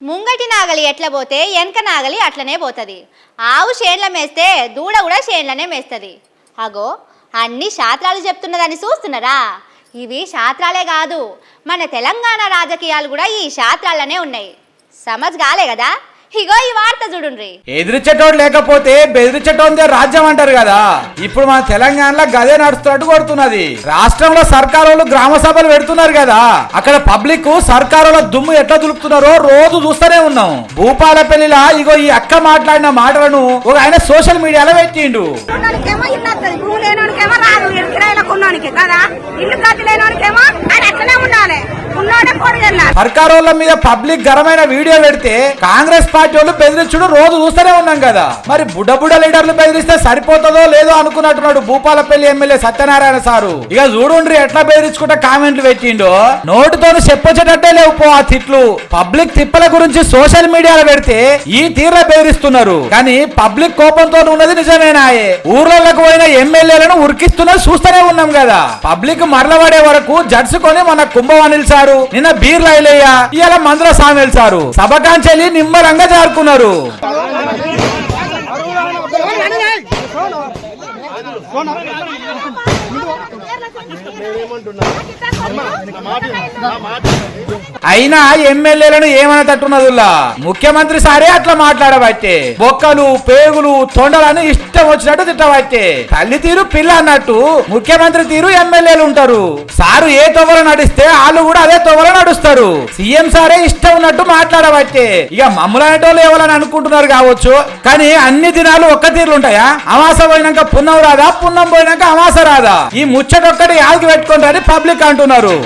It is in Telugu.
ముంగటి నాగలి ఎట్లా పోతే వెనక నాగలి అట్లనే పోతుంది. ఆవు చేన్ల మేస్తే దూడ కూడా చేన్లనే మేస్తుంది. అగో అన్ని శాస్త్రాలు చెప్తున్నదని చూస్తున్నారా? ఇవి శాస్త్రాలే కాదు, మన తెలంగాణ రాజకీయాలు కూడా ఈ శాస్త్రాలనే ఉన్నాయి. సమజ్ కాలే కదా? ఇగో ఈ వార్త చూడుండ్రి. ఎదిరించేటోడు లేకపోతే బెదిరించేటోందే రాజ్యం అంటారు కదా. ఇప్పుడు మన తెలంగాణలో గదే నడుస్తున్నట్టు కొడుతున్నది. రాష్ట్రంలో సర్కారు గ్రామ సభలు పెడుతున్నారు కదా, అక్కడ పబ్లిక్ సర్కారుల దుమ్ము ఎట్లా దులుపుతున్నారో రోజు చూస్తూనే ఉన్నాం. భూపాలపల్లిలా ఇగో ఈ అక్క మాట్లాడిన మాటలను ఒక ఆయన సోషల్ మీడియాలో పెట్టిండు. సర్కారోళ్ళ మీద పబ్లిక్ గరమైన వీడియో పెడితే కాంగ్రెస్ పార్టీ వాళ్ళు బెదిరించుడు రోజు చూస్తూనే ఉన్నాం కదా. మరి బుడ్డ లీడర్లు బెదిరిస్తే సరిపోతుందో లేదో అనుకున్నట్టున్నాడు భూపాలపల్లి ఎమ్మెల్యే సత్యనారాయణ సారు. ఇక చూడుండ్రి ఎట్లా బెదిరించుకుంటా కామెంట్లు పెట్టిండో. నోటితో చెప్పొచ్చేటట్టే లేవు పో ఆ తిట్లు. పబ్లిక్ తిప్పల గురించి సోషల్ మీడియాలో పెడితే ఈ తీర్ల బెదిరిస్తున్నారు. కానీ పబ్లిక్ కోపంతో ఉన్నది నిజమేనాయే. ఊర్లలోకి పోయిన ఎమ్మెల్యేలను ఉరికిస్తున్నది చూస్తూనే ఉన్నాం కదా. పబ్లిక్ మరలబడే వరకు జడ్సుకొని మన కుంభవాణిల్ సారు, నిన్న బీర్ల ఐలయ్య, ఇవాళ మందుల సామెల్ సారు సభకాంచెల్లి నిమ్మరంగా జారుకున్నారు. అయినా ఎమ్మెల్యేలను ఏమైనా తట్టున్నదిలా. ముఖ్యమంత్రి సారే అట్లా మాట్లాడబట్టే బొక్కలు పేగులు తొండలని ఇష్టం వచ్చినట్టు తిట్టబట్టే. తల్లి తీరు పిల్ల అన్నట్టు ముఖ్యమంత్రి తీరు ఎమ్మెల్యేలు ఉంటారు. సారు ఏ తొవ్వల నడిస్తే వాళ్ళు కూడా అదే తొవ్వల నడుస్తారు. సీఎం సారే ఇష్టం ఉన్నట్టు మాట్లాడబట్టే. ఇక మమ్మల్ని ఎవరని అనుకుంటున్నారు కావచ్చు, కానీ అన్ని దినాలు ఒక్క తీరులు ఉంటాయా? అమాస పోయినాక పున్నం రాదా, పున్నం పోయినాక అమాస రాదా? ఈ ముచ్చటొక్కటి యాదికి పెట్టుకుంటారని పబ్లిక్ అంటున్నారు.